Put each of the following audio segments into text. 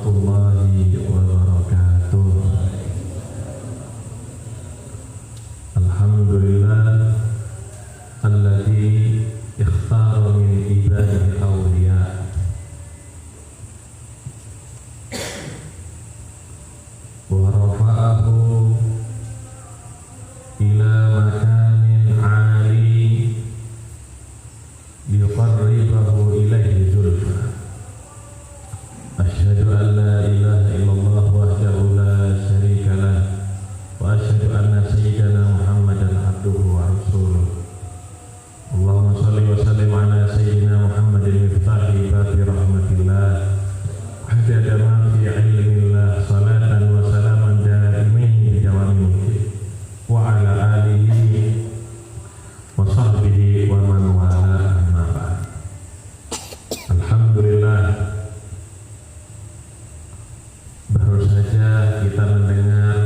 warahmatullahi wabarakatuh. Alhamdulillah alladzi ikhtara min ibadihi awliya wa rafa'ahu ila makanin 'ali liyuqarribahu ilaihi zulfa. Asyhadu an la ilaha illallah wahdahu la syarika lah wa asyhadu anna sayyidana Muhammadan abduhu wa rasuluh. Allahumma shalli wa sallim ala sayyidina Muhammadin miftahi babi rahmatillah adada ma fi ilmillah salatan wa salaman daimin bi dawamil mulki wa ala alihi wa sahbihi wa man wala amma ba'd. Alhamdulillah, baru saja kita mendengar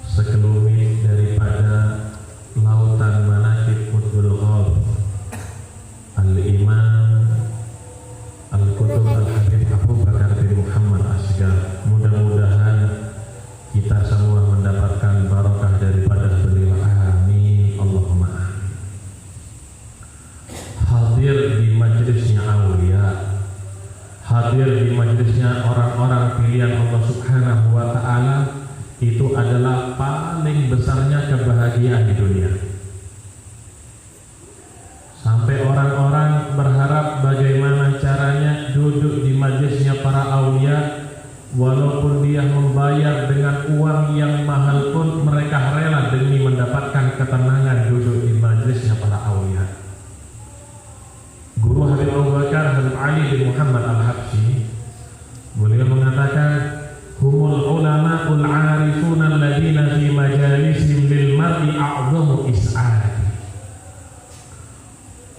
sekelumit daripada lautan manaqib Qutbul Ghaib Al-Imam Al-Qutb Al-Habib Abu Bakar bin Muhammad Asgar. Mudah-mudahan kita semua mendapatkan barokah daripada beliau. Amin, Allahumma amin. Hadir di majlisnya aulia, hadir di majlisnya orang-orang pilihan Allah Subhanahu wa ta'ala, itu adalah paling besarnya kebahagiaan di dunia. Sampai orang-orang berharap bagaimana caranya duduk di majlisnya para aulia, walaupun dia membayar dengan uang yang mahal pun mereka rela demi mendapatkan ketenangan duduk di majlisnya para aulia. Guru Habib Abu Bakar Habib Ali bin Muhammad Al-Habsyi, beliau mengatakan, humul ulama'ul 'arifuna alladziina fi majalisihim lil mar'i a'dhamu is'ad.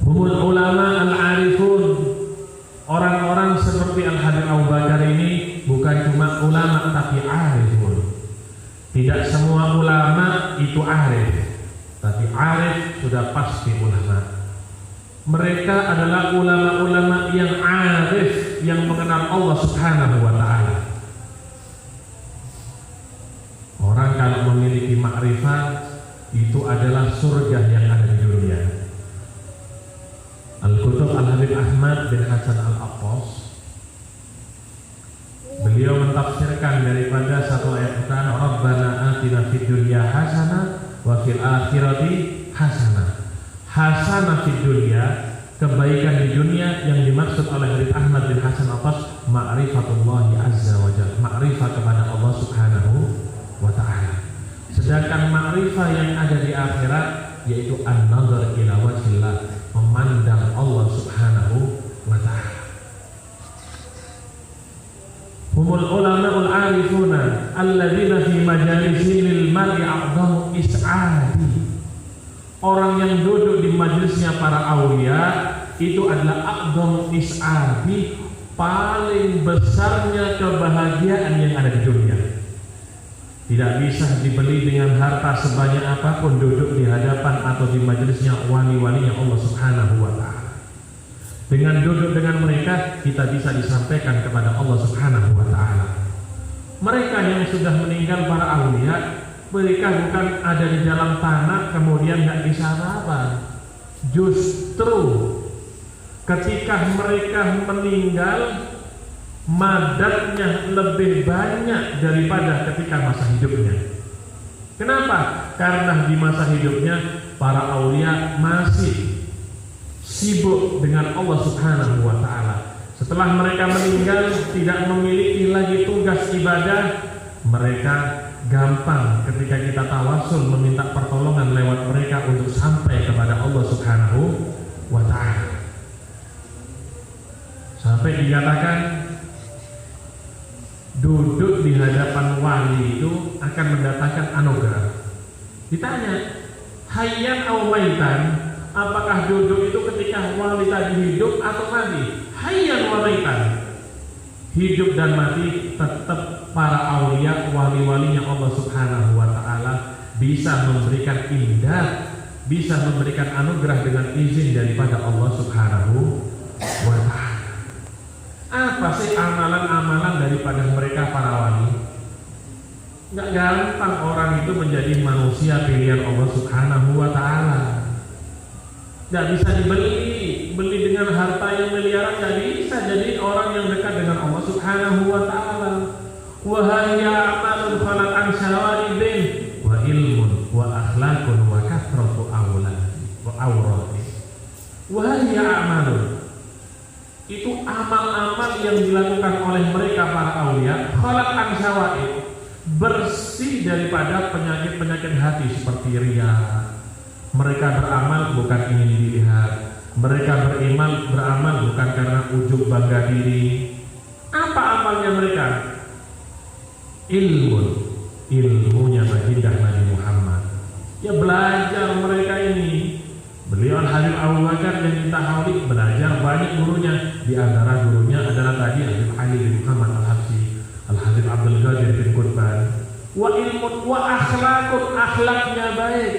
Humul ulama al-'arifun, orang-orang seperti Al-Habib Abu Bakar ini bukan cuma ulama tapi arifun. Tidak semua ulama itu arif, tapi arif sudah pasti ulama. Mereka adalah ulama-ulama yang arif, yang mengenal Allah Subhanahu wa ta'ala. Orang kalau memiliki makrifat, itu adalah surga yang ada di dunia. Al-Qutb Al-Habib Ahmad bin Hasan Al-Aqqas, beliau mentafsirkan daripada satu ayat Quran, Rabbana atina fid dunya hasanah wa fil akhirati hasanah. Hasanah fid dunya, kebaikan di dunia, yang dimaksud oleh Habib Ahmad bin Hasan Al-Aqqas ma'rifatullahi azza wa jalla, ma'rifat kepada Allah Subhanahu wa ta'ala. Sedangkan ma'rifah yang ada di akhirat yaitu an-nazar ila wajhillah, memandang Allah Subhanahu wa ta'ala. Humul ulama'ul 'arifuna alladzina fi majalisihim lil mar'i a'dhamu is'adi. Orang yang duduk di majelisnya para aulia itu adalah a'dhamu is'adi, paling besarnya kebahagiaan yang ada di dunia. Tidak bisa dibeli dengan harta sebanyak apapun duduk di hadapan atau di majelisnya wali-walinya Allah Subhanahu wa ta'ala. Dengan duduk dengan mereka, kita bisa disampaikan kepada Allah Subhanahu wa ta'ala. Mereka yang sudah meninggal, para aulia, mereka bukan ada di dalam tanah kemudian gak bisa apa-apa. Justru ketika mereka meninggal, madatnya lebih banyak daripada ketika masa hidupnya. Kenapa? Karena di masa hidupnya para aulia masih sibuk dengan Allah Subhanahu wa ta'ala. Setelah mereka meninggal, tidak memiliki lagi tugas ibadah, mereka gampang ketika kita tawasul meminta pertolongan lewat mereka untuk sampai kepada Allah Subhanahu wa ta'ala. Sampai dikatakan duduk di hadapan wali itu akan mendatangkan anugerah. Ditanya, hayyan aw maitan, apakah duduk itu ketika wali tadi hidup atau mati? Hayyan wa maitan, hidup dan mati tetap para aulia, wali-walinya Allah Subhanahu wa ta'ala bisa memberikan indah, bisa memberikan anugerah dengan izin daripada Allah Subhanahu wa ta'ala. Apa sih amalan-amalan daripada mereka para wali? Nggak gampang orang itu menjadi manusia pilihan Allah Subhanahu wa Ta'ala. Nggak bisa beli dengan harta yang miliaran, nggak bisa jadi orang yang dekat dengan Allah Subhanahu wa Ta'ala. Wa hiya a'malun khalat an shawaribin wa ilmun wa akhlaqun wa kathratu awrati. Wa hiya a'malun, itu amal-amal yang dilakukan oleh mereka para aulia, khalat an shawarib, bersih daripada penyakit-penyakit hati seperti riya. Mereka beramal bukan ingin dilihat, mereka beramal bukan karena ujub bangga diri. Apa amalnya mereka? Ilmunya baginda Nabi Muhammad. Ya belajar mereka ini. Beliau Al-Habib Abu Bakar yang kita hawli belajar banyak gurunya. Di antara gurunya adalah tadi Habib Ali bin Muhammad Al-Habsyi, Al-Habib Abdul Qadir bin Qutban. Wa ilmun wa akhlaqun, akhlaknya baik.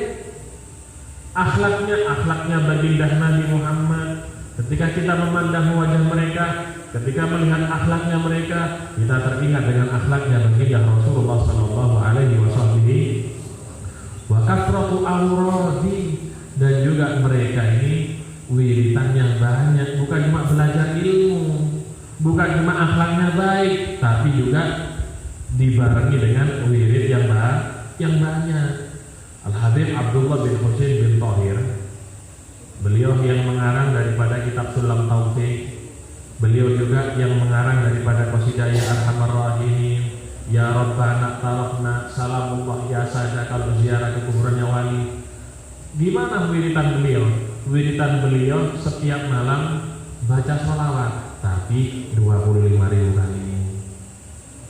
Akhlaknya baginda Nabi Muhammad. Ketika kita memandang wajah mereka, ketika melihat akhlaknya mereka, kita teringat dengan akhlaknya baginda Rasulullah sallallahu alaihi wasallam. Wa kathratu awradi, dan juga mereka ini wiridannya banyak, bukan cuma belajar ilmu, bukan cuma akhlaknya baik, tapi juga dibarengi dengan wirid yang banyak. Al-Habib Abdullah bin Husain bin Thahir, beliau yang mengarang daripada kitab Sulam Taufiq, beliau juga yang mengarang daripada qasidah Ya Arhamar Rahimin, Ya Rabbana Tarafna, Salamullah Ya Sada, kalau ziarah ke kuburannya wali. Gimana wiridan beliau? Wiridan beliau setiap malam baca sholawat, tapi 25.000 kali.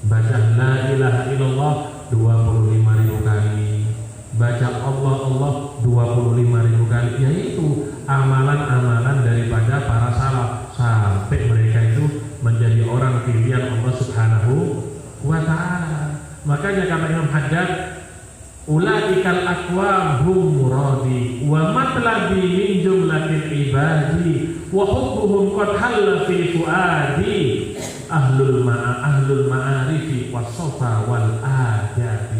Baca La ilaha illallah 25.000 kali. Baca Allah 25.000 kali. Yaitu amalan-amalan daripada para salaf, sampai mereka itu menjadi orang pilihan Allah Subhanahu wa Ta'ala. Makanya kata Imam Haddad, ulaikal aqwam hum muradi wa matlabi min jumlatil ibadi wa hubbuhum qad halla fi fuadi ahlul ma'arifi was safa wal adati.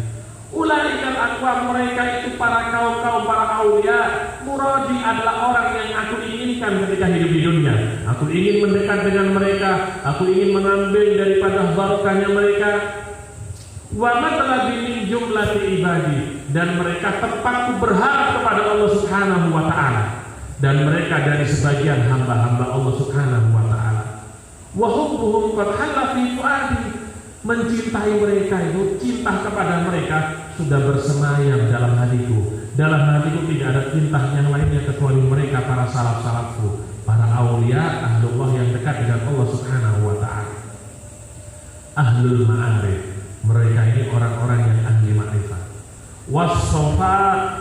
Ulaikal aqwam, mereka itu para kaum para aulia. Muradi adalah orang yang aku inginkan ketika hidup di dunia. Aku ingin mendekat dengan mereka, aku ingin mengambil daripada barokahnya mereka. Wa matlabi min jumlati ibadi, dan mereka tempatku berharap kepada Allah Subhanahu wa Ta'ala, dan mereka dari sebagian hamba-hamba Allah Subhanahu wa Ta'ala. Wa hubbuhum qad halla fi fuadi, mencintai mereka itu, cinta kepada mereka sudah bersemayam dalam hatiku. Dalam hatiku tidak ada cinta yang lainnya kecuali mereka, para salaf-salafku, para aulia, ahlullah yang dekat dengan Allah Subhanahu wa Ta'ala. Ahlul ma'arif, mereka ini orang-orang yang ahli ma'rifat. Was-sofa,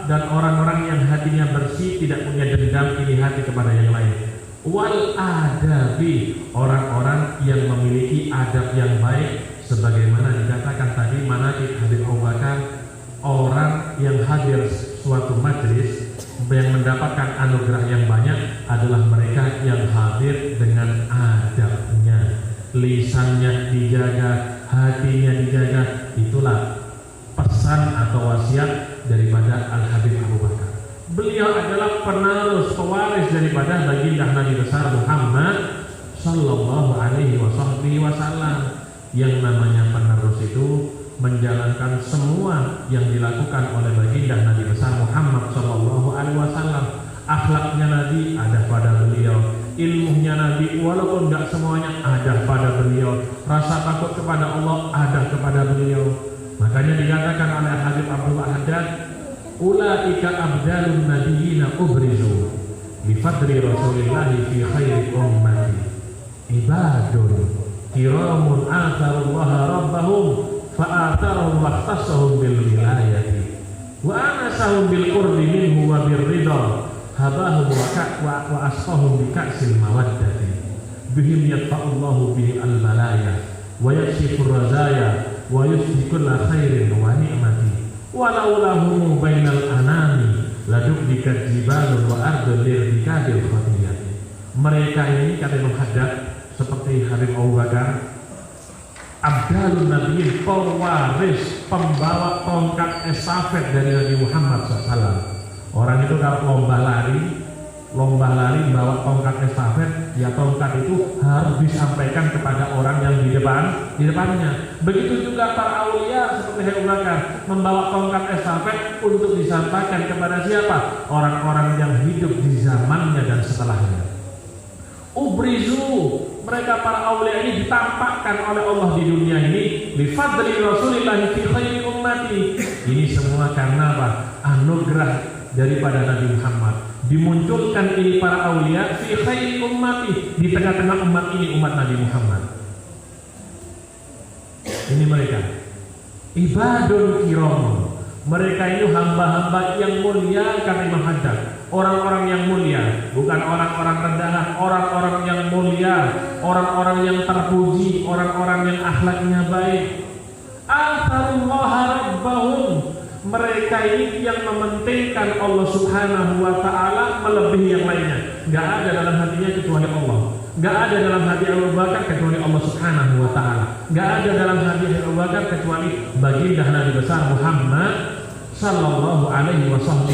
dan orang-orang yang hatinya bersih, tidak punya dendam iri hati kepada yang lain. Wal adabi, orang-orang yang memiliki adab yang baik, sebagaimana dikatakan tadi manaqib Habib Abu Bakar, orang yang hadir suatu majlis yang mendapatkan anugerah yang banyak adalah mereka yang hadir dengan adabnya, lisannya dijaga, hatinya dijaga. Itulah pesan atau wasiat daripada Al-Habib Abu Bakar. Beliau adalah penerus, pewaris daripada baginda Nabi besar Muhammad sallallahu alaihi wasallam. Yang namanya penerus itu menjalankan semua yang dilakukan oleh baginda Nabi besar Muhammad sallallahu alaihi wasallam. Akhlaknya Nabi ada pada beliau, ilmunya Nabi walaupun enggak semuanya ada pada beliau, rasa takut kepada Allah ada kepada beliau. Makanya dikatakan oleh Habib Abdullah Haddad, ulaika abdalun nabiyina ubrizu bi fadri Rasulillah fi khairi ummati ibadun kiramun atharullaha rabbahum fa'atharahum waqtasahum bil wilayati wa anasahum bil qurbi minhu wa bir ridha habahum wa asfahum bi ka'sil mawaddati bihim yatfa'ullahu bihi al balaya wa yakshifu razaya wa yusfi kulla khairin wa ni'mati walaulahum bainal anami ladubdikat jibalun wa ardun lirtikadil khatiyati. Mereka ini, kata Imam Haddad, seperti Habib Abu Bakar, Abdalun Nabiyin, pewaris, pembawa tongkat estafet dari Nabi Muhammad SAW. Orang itu kalau lomba lari bawa tongkat estafet, ya tongkat itu harus disampaikan kepada orang yang di depannya. Begitu juga para aulia seperti Abu Bakar membawa tongkat estafet untuk disampaikan kepada siapa? Orang-orang yang hidup di zamannya dan setelahnya. Ubrizu, mereka para aulia ini ditampakkan oleh Allah di dunia ini bi fadli Rasulillah fi khairi ummati. Ini semua karena apa? Anugerah daripada Nabi Muhammad. Dimunculkan ini para aulia fi khairi ummati, di tengah-tengah umat ini, umat Nabi Muhammad. Ini mereka ibadun kiram. Mereka itu hamba-hamba yang mulia, kata Imam Haddad. Orang-orang yang mulia, bukan orang-orang rendahan, orang-orang yang mulia, orang-orang yang terpuji, orang-orang yang akhlaknya baik. Atharullaha rabbahum. Mereka ini yang mementingkan Allah Subhanahu wa ta'ala melebihi yang lainnya. Gak ada dalam hatinya kecuali Allah. Gak ada dalam hati Abu Bakar kecuali Allah Subhanahu wa ta'ala. Gak ada dalam hati Abu Bakar kecuali baginda Nabi besar Muhammad sallallahu alaihi wasallam.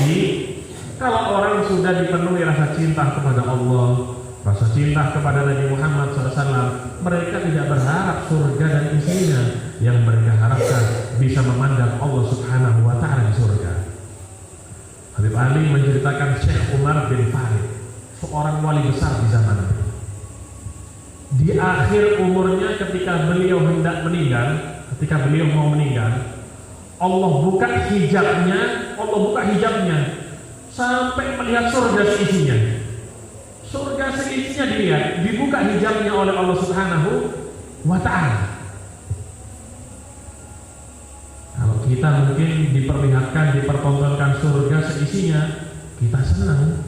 Kalau orang sudah dipenuhi rasa cinta kepada Allah, rasa cinta kepada Nabi Muhammad SAW, mereka tidak berharap surga dan isinya. Yang mereka harapkan bisa memandang Allah Subhanahu wa ta'ala di surga. Habib Ali menceritakan Syekh Umar bin Farid, seorang wali besar di zaman itu. Di akhir umurnya ketika beliau hendak meninggal, ketika beliau mau meninggal, Allah buka hijabnya sampai melihat surga seisinya. Surga seisinya dilihat, dibuka hijabnya oleh Allah Subhanahu wa ta'ala. Kalau kita mungkin diperlihatkan, dipertontonkan surga seisinya, kita senang.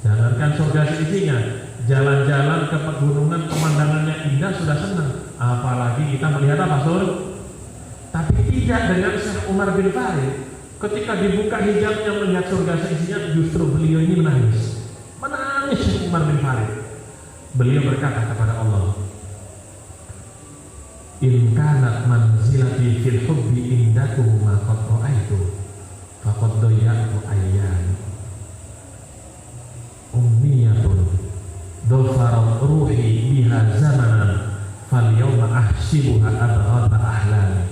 Jangankan surga seisinya, jalan-jalan ke pegunungan pemandangannya indah sudah senang. Apalagi kita melihat apa surga? Tapi tidak dengan Syekh Umar bin Farid. Ketika dibuka hijabnya melihat surga seisinya, justru beliau ini menangis. Menangis Syekh Umar bin Farid. Beliau berkata kepada Allah, in kanat manzilati fil hubbi indakum ma qad ra'aitu faqad dayya'tu ayyan ummiyatun dhafarat ruhi biha zamanan fal yawma ahsibuha abghata ahlami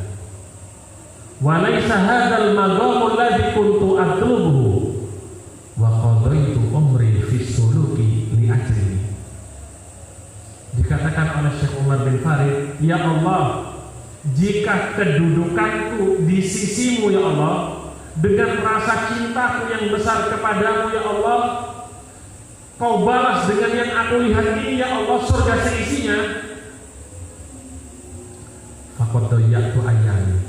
wa laysa hadzal maqam alladhi kuntu atlubuhu wa qadaitu umri fi suluki li ajrihi. Dikatakan oleh Syekh Umar bin Farid, ya Allah, jika kedudukanku di sisimu ya Allah, dengan rasa cintaku yang besar kepadamu ya Allah, kau balas dengan yang aku lihat ini ya Allah, surga seisinya, faqad dayya'tu ayyami,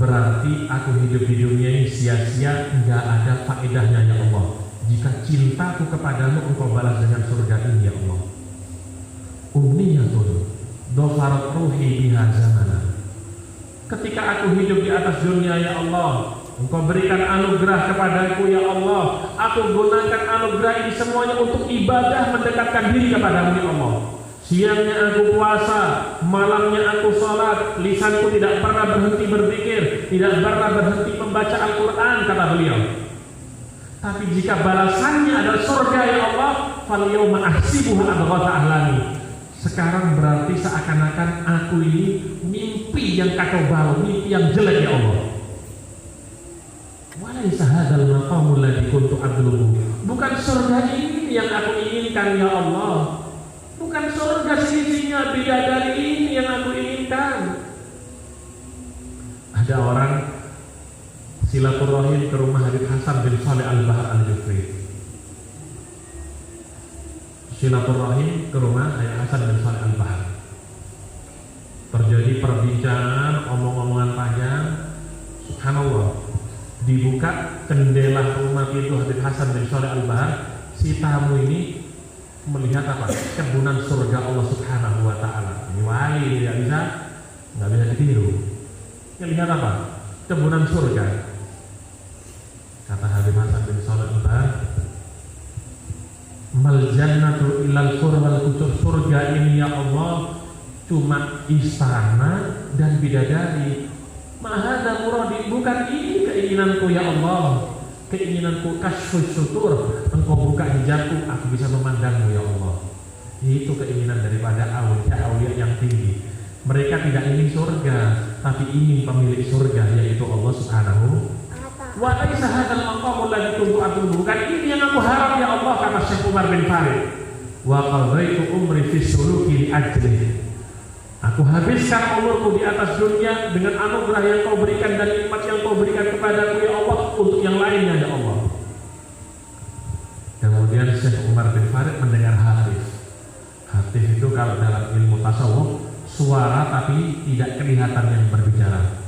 berarti aku hidup di dunia ini sia-sia, enggak ada faedahnya ya Allah. Jika cintaku kepadamu engkau balas dengan surga ini ya Allah. Umniyatun dhafarat ruhi biha zamana. Ketika aku hidup di atas dunia ya Allah, engkau berikan anugerah kepadaku ya Allah, aku gunakan anugerah ini semuanya untuk ibadah, mendekatkan diri kepadamu ya Allah. Siangnya aku puasa, malamnya aku sholat, lisanku tidak pernah berhenti berzikir, tidak pernah berhenti membaca Al-Quran, kata beliau. Tapi jika balasannya adalah surga ya Allah, fal yawma ahsibuha abghata ahlami. Sekarang berarti seakan-akan aku ini mimpi yang kacau balau, mimpi yang jelek ya Allah. Walaysa hadzal maqamul ladzi kuntu atlubu. Bukan surga ini yang aku inginkan ya Allah. Bukan surga seisinya, bidadari ini yang aku inginkan. Ada orang silaturahim ke rumah Habib Hasan bin Saleh Al-Bahar Al-Jufri. Silaturahim ke rumah Habib Hasan bin Saleh Al-Bahar. Terjadi perbincangan, omong-omongan panjang. Subhanallah, dibuka jendela rumah itu Habib Hasan bin Saleh Al-Bahar. Si tamu ini melihat apa? Kebunan surga Allah Subhanahu wa ta'ala. Ini wali, nggak bisa ditiru. Melihat apa? Kebunan surga. Kata Habib Hasan bin Saleh Al-Bahar, mal jannatu ilal qurwal kutub, surga ini ya Allah cuma istana dan bidadari. Mahada muradi, bukan ini keinginanku ya Allah. Keinginanku kasyfus sutur, engkau buka hijabku, aku bisa memandangmu ya Allah. Itu keinginan daripada aulia yang tinggi. Mereka tidak ingin surga, tapi ingin pemilik surga, yaitu Allah Subhanahu wa laisa hadzal maqam alladhi kuntu atlubu. Bukan ini yang aku harap ya Allah, kata Syekh Umar bin Farid. Wa qadaitu umri fi suluki li ajli. Aku habiskan umurku di atas dunia dengan anugerah yang kau berikan dan nikmat yang kau berikan kepadaku ya Allah, untuk yang lainnya ya Allah. Kemudian Syekh Umar bin Farid mendengar hadis. Hadis itu kalau dalam ilmu tasawuf suara tapi tidak kelihatan yang berbicara.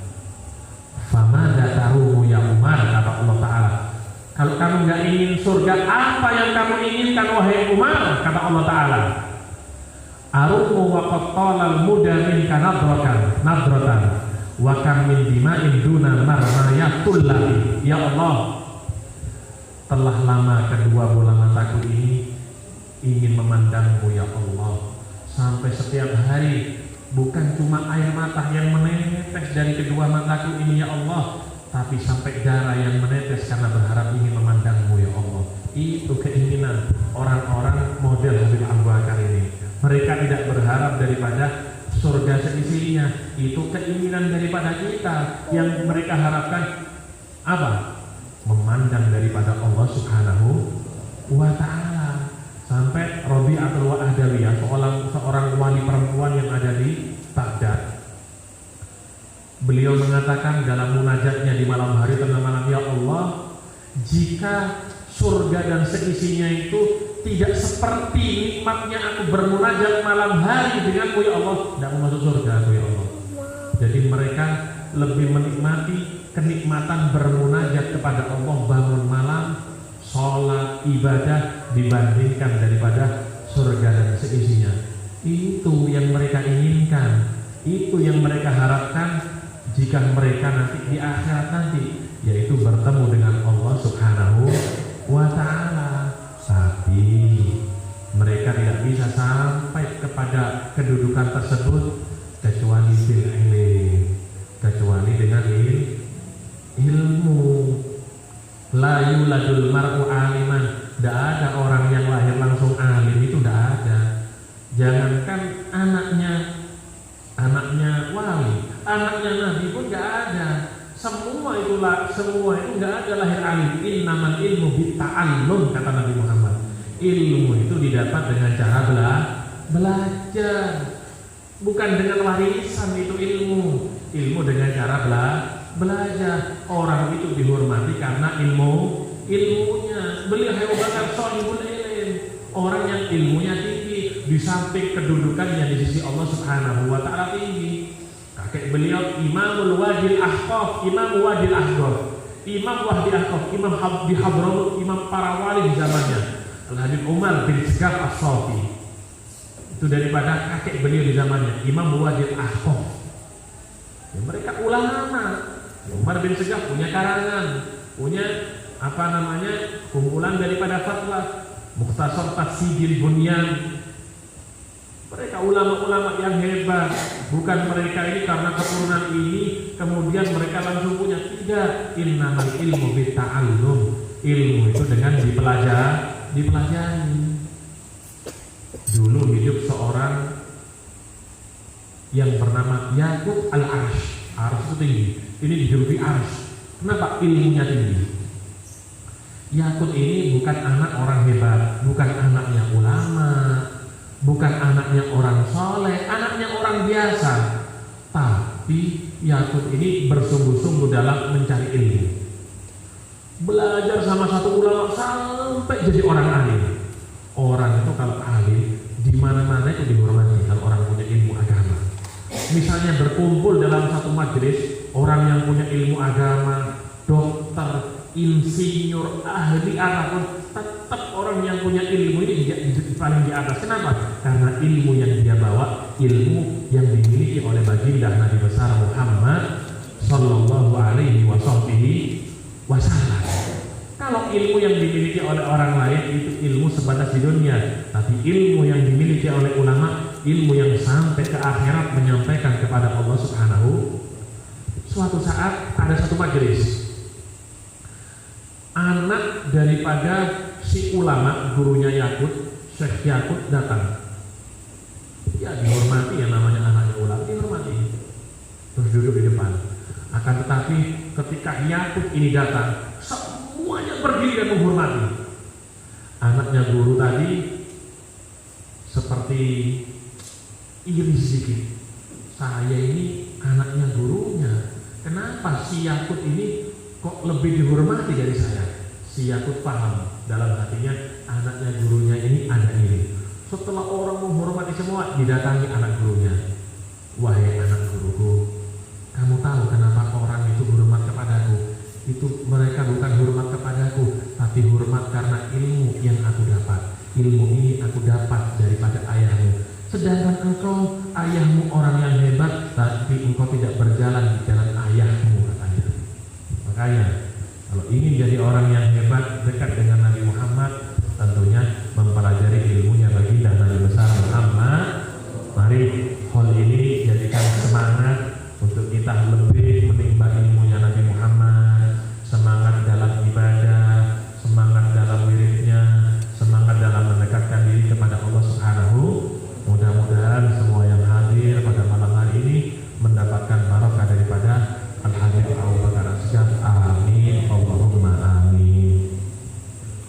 Famada taruhu ya Umar, kata Allah Ta'ala. Kalau kamu nggak ingin surga, apa yang kamu inginkan wahai Umar, kata Allah Ta'ala. Arumu wa qattalal muda minka nadratan wa kam min dima'in duna marmayatul lagi. Ya Allah, telah lama kedua bola mataku ini ingin memandangmu ya Allah. Sampai setiap hari bukan cuma air mata yang menetes dari kedua mataku ini ya Allah, tapi sampai darah yang menetes karena berharap ingin memandangmu ya Allah. Itu keinginan orang-orang model Habib Abu Bakar ini. Mereka tidak berharap daripada surga seisinya. Itu keinginan daripada kita. Yang mereka harapkan apa? Memandang daripada Allah Subhanahu wa Ta'ala. Sampai Rabi'atul Adawiyah, seorang wali perempuan yang ada di Baghdad, beliau mengatakan dalam munajatnya di malam hari tengah malam, ya Allah, jika surga dan seisinya itu tidak seperti nikmatnya aku bermunajat malam hari denganmu ya Allah, tidak mau masuk surga aku ya Allah. Jadi mereka lebih menikmati kenikmatan bermunajat kepada Allah bangun malam, sholat, ibadah dibandingkan daripada surga dan seisinya. Itu yang mereka inginkan, itu yang mereka harapkan jika mereka nanti di akhirat nanti, yaitu bertemu dengan Allah Subhanahu wa Ta'ala. Tapi mereka tidak bisa sampai kepada kedudukan tersebut kecuali bil ilm, kecuali dengan ilmu. La yuladul mar'u aliman, tidak ada orang yang lahir langsung alim, itu tidak ada. Jangankan anaknya wali, anaknya nabi pun tidak ada. Semua itu nggak ada lahir alim. Innamal ilmu bitta'allum, kata Nabi Muhammad. Ilmu itu didapat dengan cara belajar, bukan dengan warisan. Itu ilmu dengan cara belajar. Orang itu dihormati karena ilmunya. Beliau Abu Bakar shahibul ilm, orang yang ilmunya tinggi, di samping kedudukannya di sisi Allah Subhanahu wa Ta'ala tinggi. Kakek beliau Imamul Wadil Ahqaf, Imam Wadil Ahqaf, Imam Wahdi Ahqaf, Imam di Hadramut, Imam para wali di zamannya, Al-Habib Umar bin Segaf As-Safi. Itu daripada kakek beliau di zamannya, Imam Wadil Ahqaf. Ya, mereka ulama. Umar bin Segaf punya karangan, punya kumpulan daripada fatwa, Mukhtasar Tafsiril Bunyan. Mereka ulama-ulama yang hebat. Bukan mereka ini karena keturunan ini kemudian mereka langsung punya. Tidak. Innamal ilmu bitta'allum. Ilmu itu dengan dipelajari. Dulu hidup seorang yang bernama Yaqub Al-Arsh. Arsh itu tinggi. Ini dijuluki Arsh. Kenapa ilmunya tinggi? Yaqub ini bukan anak orang hebat, bukan anaknya ulama, bukan anaknya orang soleh, anaknya orang biasa. Tapi Yaqub ini bersungguh-sungguh dalam mencari ilmu. Belajar sama satu ulama sampai jadi orang alim. Orang itu kalau alim, di mana-mana itu dihormati kalau orang punya ilmu agama. Misalnya berkumpul dalam satu majelis, orang yang punya ilmu agama, dokter, insinyur, ahli apapun, tetap orang yang punya ilmu ini paling di atas. Kenapa? Karena ilmu yang dia bawa, ilmu yang dimiliki oleh baginda Nabi besar Muhammad Sallallahu Alaihi Wasallam. Kalau ilmu yang dimiliki oleh orang lain itu ilmu sebatas di dunia, tapi ilmu yang dimiliki oleh ulama, ilmu yang sampai ke akhirat menyampaikan kepada Allah Subhanahu. Suatu saat ada satu majelis, anak daripada si ulama, gurunya Yakut, Syekh Yakut datang. Ya dihormati, yang namanya anaknya ulama dihormati, terus duduk di depan. Akan tetapi ketika Yakut ini datang, semuanya berdiri dan menghormati. Anaknya guru tadi seperti iri sedikit. Saya ini anaknya gurunya, kenapa si Yakut ini kok lebih dihormati dari saya? Si Yakut paham dalam hatinya, anaknya gurunya ini ada iri. Setelah orang menghormati semua, didatangi anak gurunya. Wahai anak guruku, kamu tahu kenapa orang itu hormat kepadaku? Itu mereka bukan hormat kepadaku, tapi hormat karena ilmu yang aku dapat. Ilmu ini aku dapat daripada ayahmu. Sedangkan engkau, ayahmu orang yang hebat,